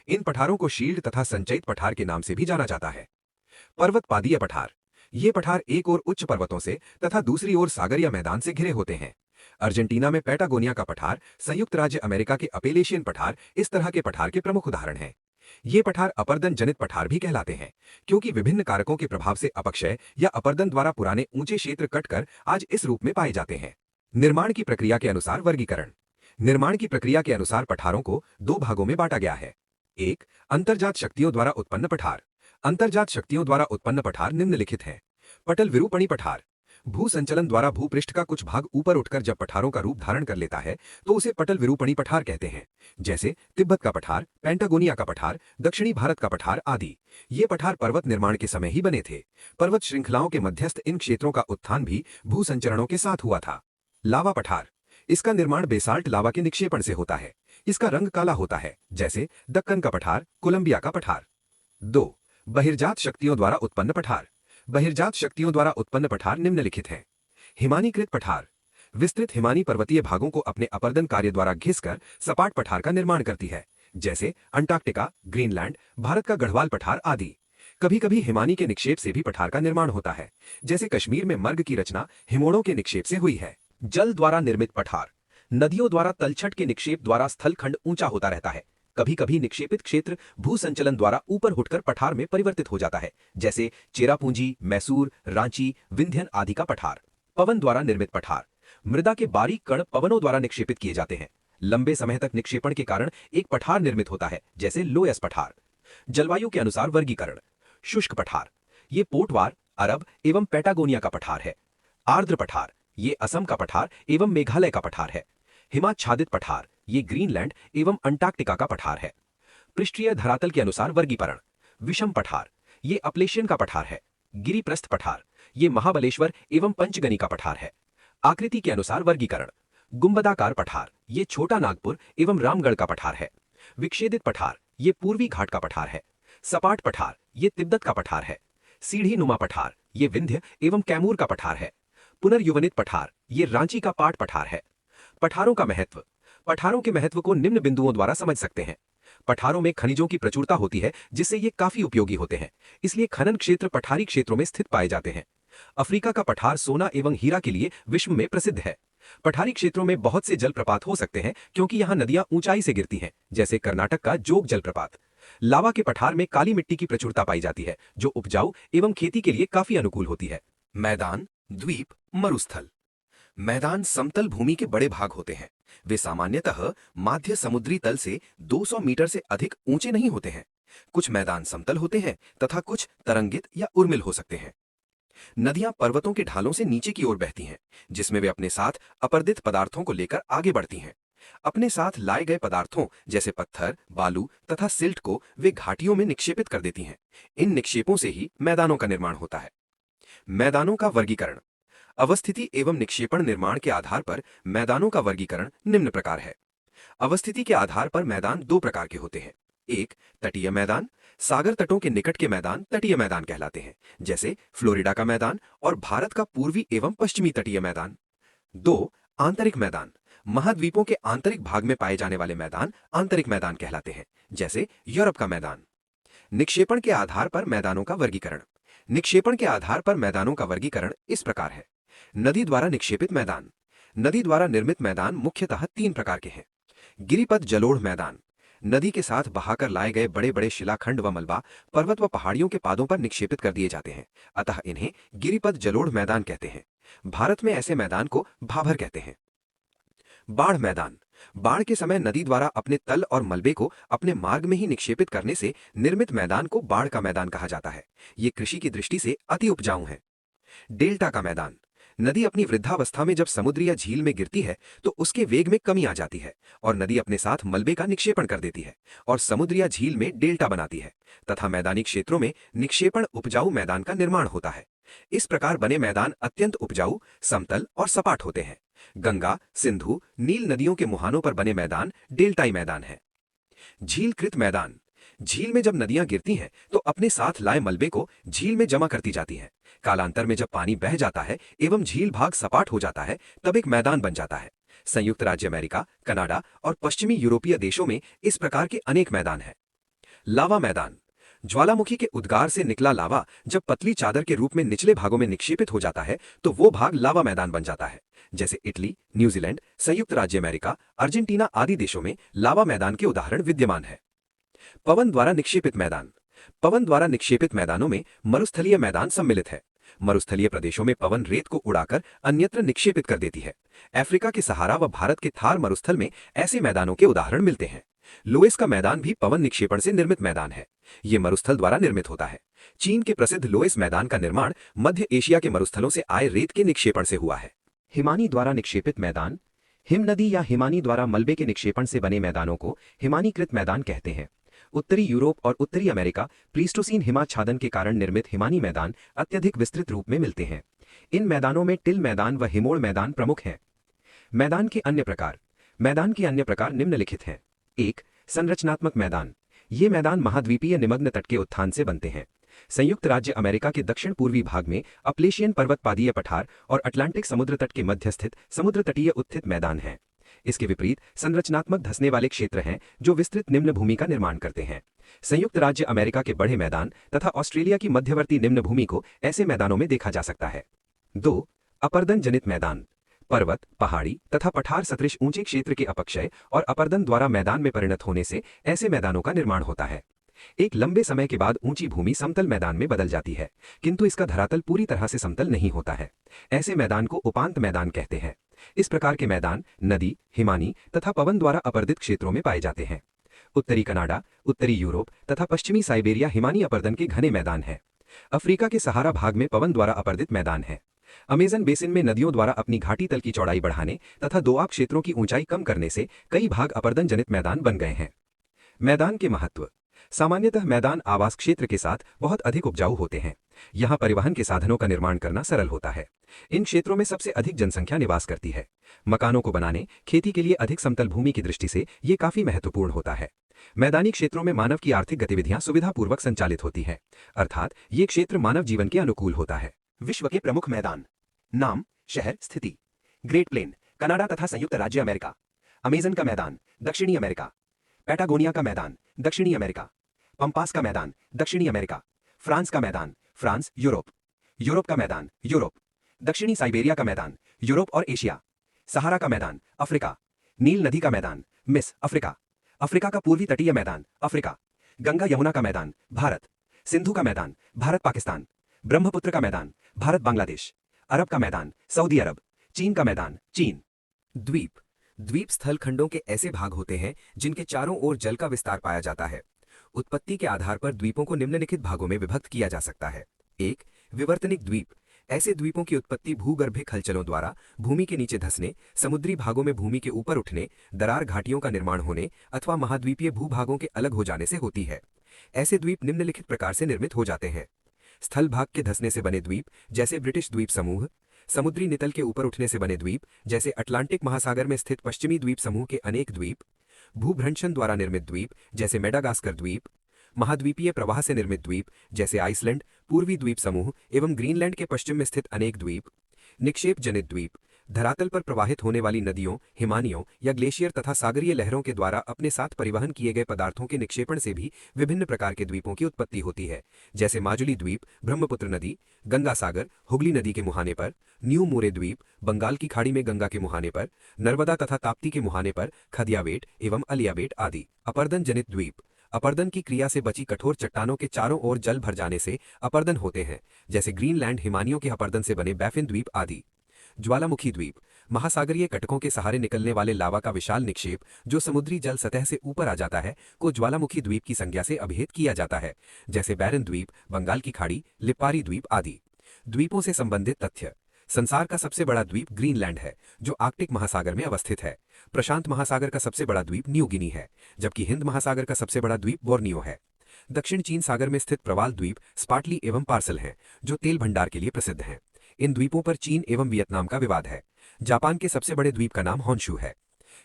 इन पठारों को शील्ड तथा संचयित पठार के नाम से भी जाना जाता है। पर्वतपादीय पठार। ये पठार एक ओर उच्च पर्वतों से तथा दूसरी ओर सागर या मैदान से घिरे होते हैं। अर्जेंटीना में पैटागोनिया का पठार, संयुक्त राज्य अमेरिका के अपेलेशियन पठार इस तरह के पठार के प्रमुख उदाहरण हैं। ये पठार अपर्दन जनित पठार भी कहलाते हैं, क्योंकि विभिन्न कारकों के प्रभाव से अपक्षय या अपर्दन द्वारा पुराने ऊंचे क्षेत्र कटकर आज इस रूप में पाए जाते हैं। निर्माण की प्रक्रिया के अनुसार वर्गीकरण। निर्माण की प्रक्रिया के अनुसार पठारों को 2 भागों में बांटा गया है। 1. अंतर्जात शक्तियों द्वारा उत्पन्न पठार। अंतर्जात शक्तियों द्वारा उत्पन्न पठार निम्नलिखित हैं। पटल विरूपणी पठार। भू संचलन द्वारा भूपृष्ठ का कुछ भाग ऊपर उठकर जब पठारों का रूप धारण कर लेता है तो उसे पटल विरूपणी पठार कहते हैं, जैसे तिब्बत का पठार, पैंटागोनिया का पठार, दक्षिणी भारत का पठार आदि। ये पठार पर्वत निर्माण के समय ही बने थे। पर्वत श्रृंखलाओं के मध्यस्थ इन क्षेत्रों का उत्थान भी भू संचरणों के साथ हुआ था। लावा पठार। इसका निर्माण बेसाल्ट लावा के निक्षेपण से होता है। इसका रंग काला होता है, जैसे दक्कन का पठार, कोलंबिया का पठार। 2. बहिर्जात शक्तियों द्वारा उत्पन्न पठार। बहिर्जात शक्तियों द्वारा उत्पन्न पठार निम्नलिखित हैं। हिमानीकृत पठार। विस्तृत हिमानी पर्वतीय भागों को अपने अपर्दन कार्य द्वारा घिसकर सपाट पठार का निर्माण करती है, जैसे अंटार्कटिका, ग्रीनलैंड, भारत का गढ़वाल पठार आदि। कभी कभी हिमानी के निक्षेप से भी पठार का निर्माण होता है, जैसे कश्मीर में मर्ग की रचना हिमोड़ों के निक्षेप से हुई है। जल द्वारा निर्मित पठार। नदियों द्वारा तलछट के निक्षेप द्वारा स्थलखंड ऊंचा होता रहता है। कभी कभी निक्षेपित क्षेत्र भू संचलन द्वारा ऊपर उठकर पठार में परिवर्तित हो जाता है, जैसे चेरापूंजी, मैसूर, रांची, विंध्यन आदि का पठार। पवन द्वारा निर्मित पठार। मृदा के बारीक कण पवनों द्वारा निक्षेपित किए जाते हैं। लंबे समय तक निक्षेपण के कारण एक पठार निर्मित होता है, जैसे लोयस पठार। जलवायु के अनुसार वर्गीकरण। शुष्क पठार। ये पोटवार, अरब एवं पैटागोनिया का पठार है। आर्द्र पठार। ये असम का पठार एवं मेघालय का पठार है। हिमाच्छादित पठार। ये ग्रीनलैंड एवं अंटार्कटिका का पठार है। पृष्ठीय धरातल के अनुसार वर्गीकरण। विषम पठार। ये अपलेशियन का पठार है। गिरिप्रस्थ पठार। ये महाबलेश्वर एवं पंचगनी का पठार है। आकृति के अनुसार वर्गीकरण। गुंबदाकार पठार। ये छोटा नागपुर एवं रामगढ़ का पठार है। विक्षेदित पठार। ये पूर्वी घाट का पठार है। सपाट पठार। ये तिब्बत का पठार है। सीढ़ी नुमा पठार। ये विंध्य एवं कैमूर का पठार है। पुनर्युवनित पठार। ये रांची का पाट पठार है। पठारों का महत्व। पठारों के महत्व को निम्न बिंदुओं द्वारा समझ सकते हैं। पठारों में खनिजों की प्रचुरता होती है, जिससे ये काफी उपयोगी होते हैं। इसलिए खनन क्षेत्र पठारी क्षेत्रों में स्थित पाए जाते हैं। अफ्रीका का पठार सोना एवं हीरा के लिए विश्व में प्रसिद्ध है। पठारी क्षेत्रों में बहुत से जलप्रपात हो सकते हैं, क्योंकि यहाँ नदियां ऊंचाई से गिरती हैं, जैसे कर्नाटक का जोग जलप्रपात। लावा के पठार में काली मिट्टी की प्रचुरता पाई जाती है, जो उपजाऊ एवं खेती के लिए काफी अनुकूल होती है। मैदान, द्वीप, मरुस्थल। मैदान समतल भूमि के बड़े भाग होते हैं। वे सामान्यतः माध्य समुद्री तल से 200 मीटर से अधिक ऊंचे नहीं होते हैं। कुछ मैदान समतल होते हैं तथा कुछ तरंगित या उर्मिल हो सकते हैं। नदियां पर्वतों के ढालों से नीचे की ओर बहती हैं, जिसमें वे अपने साथ अपर्दित पदार्थों को लेकर आगे बढ़ती हैं। अपने साथ लाए गए पदार्थों जैसे पत्थर, बालू तथा सिल्ट को वे घाटियों में निक्षेपित कर देती हैं। इन निक्षेपों से ही मैदानों का निर्माण होता है। मैदानों का वर्गीकरण। अवस्थिति एवं निक्षेपण निर्माण के आधार पर मैदानों का वर्गीकरण निम्न प्रकार है। अवस्थिति के आधार पर मैदान दो प्रकार के होते हैं। एक, तटीय मैदान। सागर तटों के निकट के मैदान तटीय मैदान कहलाते हैं, जैसे फ्लोरिडा का मैदान और भारत का पूर्वी एवं पश्चिमी तटीय मैदान। दो, आंतरिक मैदान। महाद्वीपों के आंतरिक भाग में पाए जाने वाले मैदान आंतरिक मैदान कहलाते हैं, जैसे यूरोप का मैदान। निक्षेपण के आधार पर मैदानों का वर्गीकरण। निक्षेपण के आधार पर मैदानों का वर्गीकरण इस प्रकार है। नदी द्वारा निक्षेपित मैदान। नदी द्वारा निर्मित मैदान मुख्यतः तीन प्रकार के हैं। गिरिपथ जलोढ़ मैदान। नदी के साथ बहाकर लाए गए बड़े बड़े शिलाखंड व मलबा पर्वत व पहाड़ियों के पादों पर निक्षेपित कर दिए जाते हैं, अतः इन्हें गिरिपथ जलोढ़ मैदान कहते हैं। भारत में ऐसे मैदान को भाभर कहते हैं। बाढ़ मैदान। बाढ़ के समय नदी द्वारा अपने तल और मलबे को अपने मार्ग में ही निक्षेपित करने से निर्मित मैदान को बाढ़ का मैदान कहा जाता है। ये कृषि की दृष्टि से अति उपजाऊ है। डेल्टा का मैदान। नदी अपनी वृद्धावस्था में जब समुद्र या झील में गिरती है तो उसके वेग में कमी आ जाती है और नदी अपने साथ मलबे का निक्षेपण कर देती है और समुद्र या झील में डेल्टा बनाती है तथा मैदानी क्षेत्रों में निक्षेपण उपजाऊ मैदान का निर्माण होता है। इस प्रकार बने मैदान अत्यंत उपजाऊ, समतल और सपाट होते हैं। गंगा, सिंधु, नील नदियों के मुहानों पर बने मैदान डेल्टाई मैदान है। झीलकृत मैदान। झील में जब नदियां गिरती हैं तो अपने साथ लाए मलबे को झील में जमा करती जाती हैं। कालांतर में जब पानी बह जाता है एवं झील भाग सपाट हो जाता है तब एक मैदान बन जाता है। संयुक्त राज्य अमेरिका, कनाडा और पश्चिमी यूरोपीय देशों में इस प्रकार के अनेक मैदान हैं। लावा मैदान। ज्वालामुखी के उद्गार से निकला लावा जब पतली चादर के रूप में निचले भागों में निक्षेपित हो जाता है तो वो भाग लावा मैदान बन जाता है। जैसे इटली, न्यूजीलैंड, संयुक्त राज्य अमेरिका, अर्जेंटीना आदि देशों में लावा मैदान के उदाहरण विद्यमान है। पवन द्वारा निक्षेपित मैदान। पवन द्वारा निक्षेपित मैदानों में मरुस्थलीय मैदान सम्मिलित है। मरुस्थलीय प्रदेशों में पवन रेत को उड़ाकर अन्यत्र निक्षेपित कर देती है। अफ्रीका के सहारा व भारत के थार मरुस्थल में ऐसे मैदानों के उदाहरण मिलते हैं। लोएस का मैदान भी पवन निक्षेपण से निर्मित मैदान है। ये मरुस्थल द्वारा निर्मित होता है। चीन के प्रसिद्ध लोएस मैदान का निर्माण मध्य एशिया के मरुस्थलों से आए रेत के निक्षेपण से हुआ है। हिमानी द्वारा निक्षेपित मैदान। हिम नदी या हिमानी द्वारा मलबे के निक्षेपण से बने मैदानों को हिमानीकृत मैदान कहते हैं। उत्तरी यूरोप और उत्तरी अमेरिका प्लीस्टोसीन हिमाच्छादन के कारण निर्मित हिमानी मैदान अत्यधिक विस्तृत रूप में मिलते हैं। इन मैदानों में टिल मैदान व हिमोड़ मैदान प्रमुख हैं। मैदान के अन्य प्रकार। मैदान के अन्य प्रकार निम्नलिखित हैं। एक, संरचनात्मक मैदान। ये मैदान महाद्वीपीय निमग्न तट के उत्थान से बनते हैं। संयुक्त राज्य अमेरिका के दक्षिण पूर्वी भाग में अपलेशियन पर्वत पादीय पठार और अटलांटिक समुद्र तट के मध्य स्थित समुद्र तटीय उत्थित मैदान हैं। इसके विपरीत संरचनात्मक धंसने वाले क्षेत्र हैं जो विस्तृत निम्न भूमि का निर्माण करते हैं। संयुक्त राज्य अमेरिका के बड़े मैदान तथा ऑस्ट्रेलिया की मध्यवर्ती निम्न भूमि को ऐसे मैदानों में देखा जा सकता है। 2, अपर्दन जनित मैदान। पर्वत, पहाड़ी तथा पठार सदृश ऊंचे क्षेत्र के अपक्षय और अपर्दन द्वारा मैदान में परिणत होने से ऐसे मैदानों का निर्माण होता है। एक लंबे समय के बाद ऊंची भूमि समतल मैदान में बदल जाती है, किंतु इसका धरातल पूरी तरह से समतल नहीं होता है। ऐसे मैदान को उपांत मैदान कहते हैं। इस प्रकार के मैदान नदी, हिमानी तथा पवन द्वारा अपर्दित क्षेत्रों में पाए जाते हैं। उत्तरी कनाडा, उत्तरी यूरोप तथा पश्चिमी साइबेरिया हिमानी अपर्दन के घने मैदान हैं। अफ्रीका के सहारा भाग में पवन द्वारा अपर्दित मैदान है। अमेजन बेसिन में नदियों द्वारा अपनी घाटी तल की चौड़ाई बढ़ाने तथा दोआब क्षेत्रों की ऊंचाई कम करने से कई भाग अपर्दन जनित मैदान बन गए हैं। मैदान के महत्व। सामान्यतः मैदान आवास क्षेत्र के साथ बहुत अधिक उपजाऊ होते हैं। यहाँ परिवहन के साधनों का निर्माण करना सरल होता है। इन क्षेत्रों में सबसे अधिक जनसंख्या निवास करती है। मकानों को बनाने, खेती के लिए अधिक समतल भूमि की दृष्टि से ये काफी महत्वपूर्ण होता है। मैदानी क्षेत्रों में मानव की आर्थिक गतिविधियां सुविधापूर्वक संचालित होती है, अर्थात ये क्षेत्र मानव जीवन के अनुकूल होता है। विश्व के प्रमुख मैदान। नाम, शहर, स्थिति। ग्रेट प्लेन, कनाडा तथा संयुक्त राज्य अमेरिका। अमेजन का मैदान, दक्षिणी अमेरिका। पैटागोनिया का मैदान, दक्षिणी अमेरिका। पंपास का मैदान, दक्षिणी अमेरिका। फ्रांस का मैदान, फ्रांस, यूरोप। यूरोप का मैदान, यूरोप। दक्षिणी साइबेरिया का मैदान, यूरोप और एशिया। सहारा का मैदान, अफ्रीका। नील नदी का मैदान, मिस अफ्रीका। अफ्रीका का पूर्वी तटीय मैदान, अफ्रीका। गंगा यमुना का मैदान, भारत। सिंधु का मैदान, भारत पाकिस्तान। ब्रह्मपुत्र का मैदान, भारत बांग्लादेश। अरब का मैदान, सऊदी अरब। चीन का मैदान, चीन। द्वीप। द्वीप स्थल खंडों के ऐसे भाग होते हैं जिनके चारों ओर जल का विस्तार पाया जाता है। उत्पत्ति के आधार पर द्वीपों को निम्नलिखित भागों में विभक्त किया जा सकता है। 1. विवर्तनिक द्वीप। ऐसे द्वीपों की उत्पत्ति भूगर्भिक हलचलों द्वारा भूमि के नीचे धंसने, समुद्री भागों में भूमि के ऊपर उठने, दरार घाटियों का निर्माण होने अथवा महाद्वीपीय भूभागों के अलग हो जाने से होती है। ऐसे द्वीप निम्नलिखित प्रकार से निर्मित हो जाते हैं। स्थल भाग के धंसने से बने द्वीप जैसे ब्रिटिश द्वीप समूह। समुद्री नितल के ऊपर उठने से बने द्वीप जैसे अटलांटिक महासागर में स्थित पश्चिमी द्वीप समूह के अनेक द्वीप। भूभ्रंशन द्वारा निर्मित द्वीप जैसे मेडागास्कर द्वीप। महाद्वीपीय प्रवाह से निर्मित द्वीप जैसे आइसलैंड, पूर्वी द्वीप समूह एवं ग्रीनलैंड के पश्चिम में स्थित अनेक द्वीप। निक्षेप जनित द्वीप। धरातल पर प्रवाहित होने वाली नदियों, हिमानियों या ग्लेशियर तथा सागरीय लहरों के द्वारा अपने साथ परिवहन किए गए पदार्थों के निक्षेपण से भी विभिन्न प्रकार के द्वीपों की उत्पत्ति होती है, जैसे माजुली द्वीप ब्रह्मपुत्र नदी, गंगा सागर हुगली नदी के मुहाने पर, न्यू मोरे द्वीप बंगाल की खाड़ी में गंगा के मुहाने पर, नर्मदा तथा ताप्ती के मुहाने पर खदियावेट एवं अलियावेट आदि। अपर्दन जनित द्वीप। अपर्दन की क्रिया से बची कठोर चट्टानों के चारों ओर जल भर जाने से अपर्दन होते हैं, जैसे ग्रीनलैंड हिमानियों के अपर्दन से बने बैफिन द्वीप आदि। ज्वालामुखी द्वीप। महासागरीय कटकों के सहारे निकलने वाले लावा का विशाल निक्षेप जो समुद्री जल सतह से ऊपर आ जाता है को ज्वालामुखी द्वीप की संज्ञा से अभिहित किया जाता है, जैसे बैरन द्वीप बंगाल की खाड़ी, लिप्पारी द्वीप आदि। द्वीपों से संबंधित तथ्य। संसार का सबसे बड़ा द्वीप ग्रीनलैंड है जो आर्कटिक महासागर में अवस्थित है। प्रशांत महासागर का सबसे बड़ा द्वीप न्यू गिनी है, जबकि हिंद महासागर का सबसे बड़ा द्वीप बोर्नियो है। दक्षिण चीन सागर में स्थित प्रवाल द्वीप स्पार्टली एवं पार्सल हैं जो तेल भंडार के लिए प्रसिद्ध हैं। इन द्वीपों पर चीन एवं वियतनाम का विवाद है। जापान के सबसे बड़े द्वीप का नाम होन्शू है।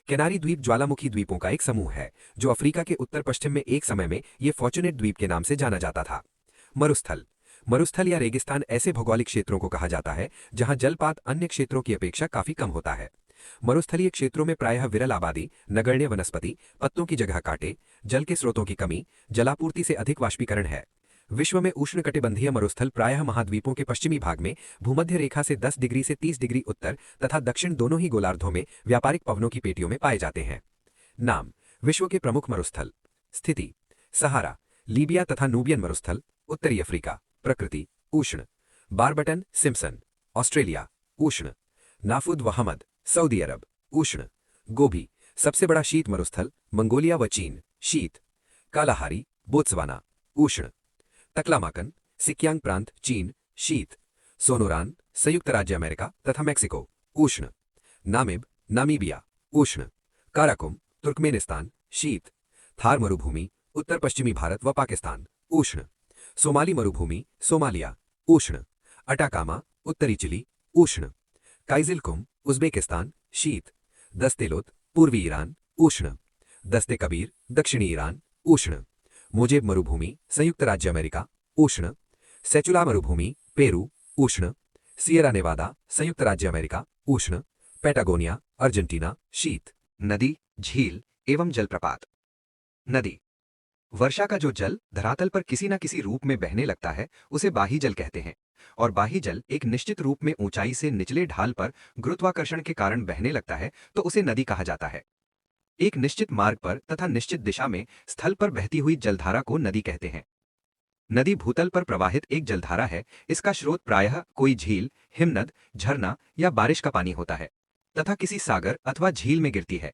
कैनारी द्वीप ज्वालामुखी द्वीपों का एक समूह है जो अफ्रीका के उत्तर पश्चिम में एक समय में ये फॉर्चुनेट द्वीप के नाम से जाना जाता था। मरुस्थल। मरुस्थल या रेगिस्तान ऐसे भौगोलिक क्षेत्रों को कहा जाता है जहां जलपात अन्य क्षेत्रों की अपेक्षा काफी कम होता है। मरुस्थलीय क्षेत्रों में प्रायः विरल आबादी, नगण्य वनस्पति, पत्तों की जगह काटे, जल के स्रोतों की कमी, जलापूर्ति से अधिक वाष्पीकरण है। विश्व में उष्णकटिबंधीय मरुस्थल प्रायः महाद्वीपों के पश्चिमी भाग में भूमध्य रेखा से 10 डिग्री से 30 डिग्री उत्तर तथा दक्षिण दोनों ही गोलार्धों में व्यापारिक पवनों की पेटियों में पाए जाते हैं। नाम। विश्व के प्रमुख मरुस्थल। स्थिति। सहारा, लीबिया तथा नूबियन मरुस्थल, उत्तरी अफ्रीका। प्रकृति उष्ण। बारबटन, सिम्पसन, ऑस्ट्रेलिया, उष्ण। नाफुद व हमद, सऊदी अरब, उष्ण। गोभी, सबसे बड़ा शीत मरुस्थल, मंगोलिया व चीन, शीत। कालाहारी, बोत्सवाना, उष्ण। तकलामाकन, सिक्यांग प्रांत, चीन, शीत। सोनोरान, संयुक्त राज्य अमेरिका तथा मेक्सिको, उष्ण। नामिब, नामीबिया, उष्ण। काराकुम, तुर्कमेनिस्तान, शीत। थार मरुभूमि, उत्तर पश्चिमी भारत व पाकिस्तान, उष्ण। सोमाली मरुभूमि, सोमालिया, उष्ण। अटाकामा, उत्तरी चिली, उष्ण। काइजिलकुम, उज्बेकिस्तान, शीत। दस्तेलोत, पूर्वी ईरान, उष्ण। दस्ते कबीर, दक्षिणी ईरान, उष्ण। मोजेब मरुभूमि, संयुक्त राज्य अमेरिका, उष्ण। सेचुला मरुभूमि, पेरू, उष्ण। सियरा नेवादा, संयुक्त राज्य अमेरिका, उष्ण। पैटागोनिया, अर्जेंटीना, शीत। नदी, झील एवं जलप्रपात। नदी। वर्षा का जो जल धरातल पर किसी न किसी रूप में बहने लगता है उसे बाही जल कहते हैं, और बाही जल एक निश्चित रूप में ऊंचाई से निचले ढाल पर गुरुत्वाकर्षण के कारण बहने लगता है तो उसे नदी कहा जाता है। एक निश्चित मार्ग पर तथा निश्चित दिशा में स्थल पर बहती हुई जलधारा को नदी कहते हैं। नदी भूतल पर प्रवाहित एक जलधारा है। इसका स्रोत प्रायः कोई झील, हिमनद, झरना या बारिश का पानी होता है तथा किसी सागर अथवा झील में गिरती है।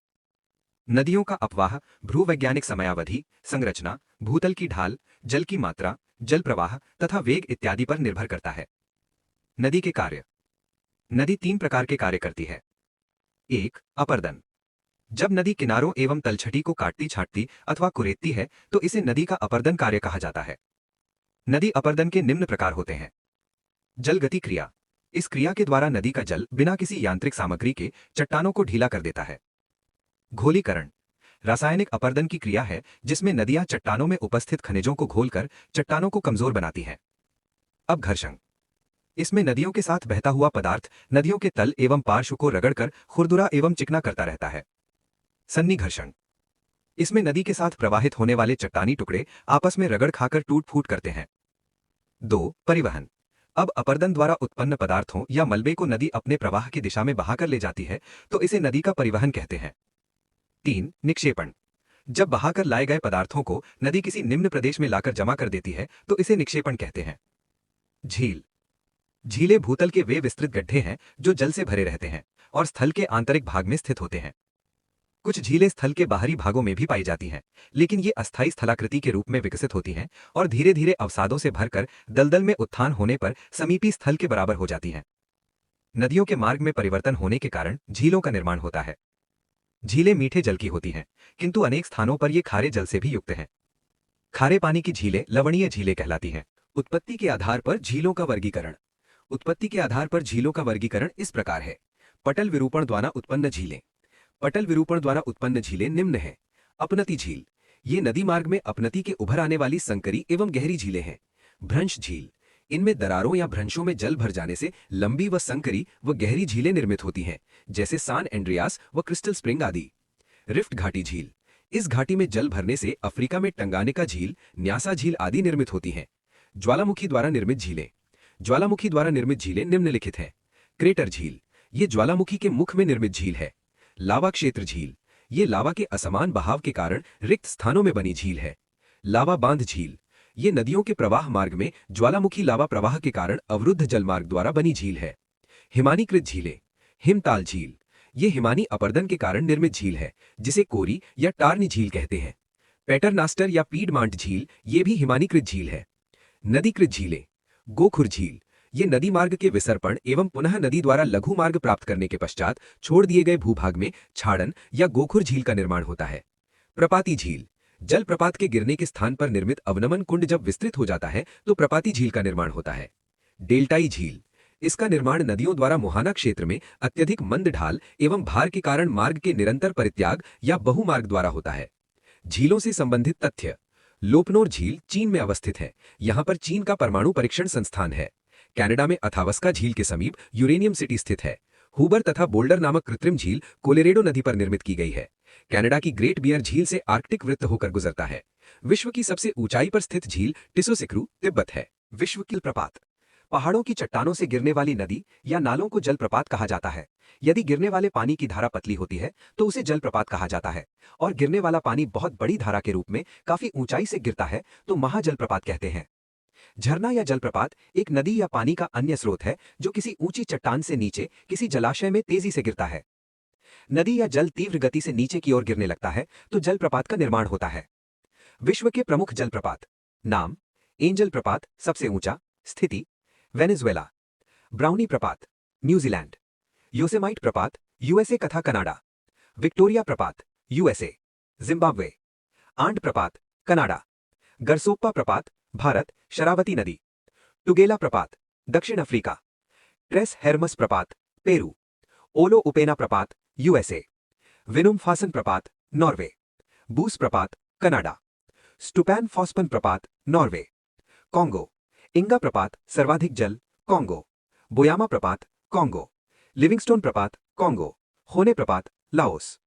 नदियों का अपवाह भूवैज्ञानिक समयावधि, संरचना, भूतल की ढाल, जल की मात्रा, जल प्रवाह तथा वेग इत्यादि पर निर्भर करता है। नदी के कार्य। नदी 3 प्रकार के कार्य करती है। 1. अपर्दन। जब नदी किनारों एवं तलछटी को काटती छाटती अथवा कुरेदती है तो इसे नदी का अपर्दन कार्य कहा जाता है। नदी अपर्दन के निम्न प्रकार होते हैं। जल गति क्रिया। इस क्रिया के द्वारा नदी का जल बिना किसी यांत्रिक सामग्री के चट्टानों को ढीला कर देता है। घोलीकरण। रासायनिक अपर्दन की क्रिया है जिसमें नदियां चट्टानों में उपस्थित खनिजों को घोलकर चट्टानों को कमजोर बनाती हैं। अपघर्षण। इसमें नदियों के साथ बहता हुआ पदार्थ नदियों के तल एवं पार्श्व को रगड़कर खुरदुरा एवं चिकना करता रहता है। सन्निघर्षण। इसमें नदी के साथ प्रवाहित होने वाले चट्टानी टुकड़े आपस में रगड़ खाकर टूट फूट करते हैं। 2. परिवहन। अब अपरदन द्वारा उत्पन्न पदार्थों या मलबे को नदी अपने प्रवाह की दिशा में बहाकर ले जाती है तो इसे नदी का परिवहन कहते हैं। 3. निक्षेपण। जब बहाकर लाए गए पदार्थों को नदी किसी निम्न प्रदेश में लाकर जमा कर देती है तो इसे निक्षेपण कहते हैं। झील। झीलें भूतल के वे विस्तृत गड्ढे हैं जो जल से भरे रहते हैं और स्थल के आंतरिक भाग में स्थित होते हैं। कुछ झीलें स्थल के बाहरी भागों में भी पाई जाती हैं, लेकिन ये अस्थायी स्थलाकृति के रूप में विकसित होती हैं और धीरे धीरे अवसादों से भरकर दलदल में उत्थान होने पर समीपी स्थल के बराबर हो जाती हैं। नदियों के मार्ग में परिवर्तन होने के कारण झीलों का निर्माण होता है। झीलें मीठे जल की होती हैं, किंतु अनेक स्थानों पर ये खारे जल से भी युक्त हैं। खारे पानी की झीलें लवणीय झीलें कहलाती हैं। उत्पत्ति के आधार पर झीलों का वर्गीकरण। उत्पत्ति के आधार पर झीलों का वर्गीकरण इस प्रकार है। पटल विरूपण द्वारा उत्पन्न झीलें। पटल विरूपण द्वारा उत्पन्न झीलें निम्न हैं। अपनति झील, ये नदी मार्ग में अपनति के उभर आने वाली संकरी एवं गहरी झीलें हैं। भ्रंश झील, इनमें दरारों या भ्रंशों में जल भर जाने से लंबी व संकरी व गहरी झीलें निर्मित होती हैं, जैसे सान एंड्रियास व क्रिस्टल स्प्रिंग आदि। रिफ्ट घाटी झील, इस घाटी में जल भरने से अफ्रीका में टंगानिका झील, न्यासा झील आदि निर्मित होती हैं। ज्वालामुखी द्वारा निर्मित झीलें। ज्वालामुखी द्वारा निर्मित झीलें निम्नलिखित हैं। क्रेटर झील, ये ज्वालामुखी के मुख में निर्मित झील है। लावा क्षेत्र झील, ये लावा के असमान बहाव के कारण रिक्त स्थानों में बनी झील है। लावा बांध झील, ये नदियों के प्रवाह मार्ग में ज्वालामुखी लावा प्रवाह के कारण अवरुद्ध जलमार्ग द्वारा बनी झील है। हिमानीकृत झीलें। हिमताल झील, ये हिमानी अपरदन के कारण निर्मित झील है, जिसे कोरी या टार्नी झील कहते हैं। पेटरनास्टर या पीडमांट झील, ये भी हिमानीकृत झील है। नदीकृत झीलें। गोखुर झील, ये नदी मार्ग के विसर्पण एवं पुनः नदी द्वारा लघु मार्ग प्राप्त करने के पश्चात छोड़ दिए गए भूभाग में छाड़न या गोखुर झील का निर्माण होता है। प्रपाती झील, जल प्रपात के गिरने के स्थान पर निर्मित अवनमन कुंड जब विस्तृत हो जाता है तो प्रपाती झील का निर्माण होता है। डेल्टाई झील, इसका निर्माण नदियों द्वारा मुहाना क्षेत्र में अत्यधिक मंद ढाल एवं भार के कारण मार्ग के निरंतर परित्याग या बहुमार्ग द्वारा होता है। झीलों से संबंधित तथ्य। लोपनोर झील चीन में अवस्थित है। यहाँ पर चीन का परमाणु परीक्षण संस्थान है। कनाडा में अथावस्का झील के समीप यूरेनियम सिटी स्थित है। हुबर तथा बोल्डर नामक कृत्रिम झील कोलोरेडो नदी पर निर्मित की गई है। कनाडा की ग्रेट बियर झील से आर्कटिक वृत्त होकर गुजरता है। विश्व की सबसे ऊंचाई पर स्थित झील टिसोसिक्रू तिब्बत है। विश्व की प्रपात। पहाड़ों की चट्टानों से गिरने वाली नदी या नालों को जलप्रपात कहा जाता है। यदि गिरने वाले पानी की धारा पतली होती है तो उसे जलप्रपात कहा जाता है, और गिरने वाला पानी बहुत बड़ी धारा के रूप में काफी ऊंचाई से गिरता है तो महाजलप्रपात कहते हैं। झरना या जलप्रपात एक नदी या पानी का अन्य स्रोत है जो किसी ऊंची चट्टान से नीचे किसी जलाशय में तेजी से गिरता है। नदी या जल तीव्र गति से नीचे की ओर गिरने लगता है तो जलप्रपात का निर्माण होता है। विश्व के प्रमुख जलप्रपात। नाम। एंजल प्रपात सबसे ऊंचा। स्थिति। वेनेजुएला। ब्राउनी प्रपात न्यूजीलैंड। योसेमाइट प्रपात यूएसए तथा कनाडा। विक्टोरिया प्रपात यूएसए। जिम्बाब्वे। आंड प्रपात कनाडा। गरसोप्पा प्रपात भारत, शरावती नदी। टुगेला प्रपात दक्षिण अफ्रीका। ट्रेस हेर्मस प्रपात पेरू। ओलो उपेना प्रपात यूएसए। विनुमफासन प्रपात नॉर्वे। बूस प्रपात कनाडा। स्टुपैन फॉस्पन प्रपात नॉर्वे। कॉन्गो। इंगा प्रपात सर्वाधिक जल कॉन्गो। बोयामा प्रपात कॉन्गो। लिविंगस्टोन प्रपात कॉन्गो। होने प्रपात लाओस।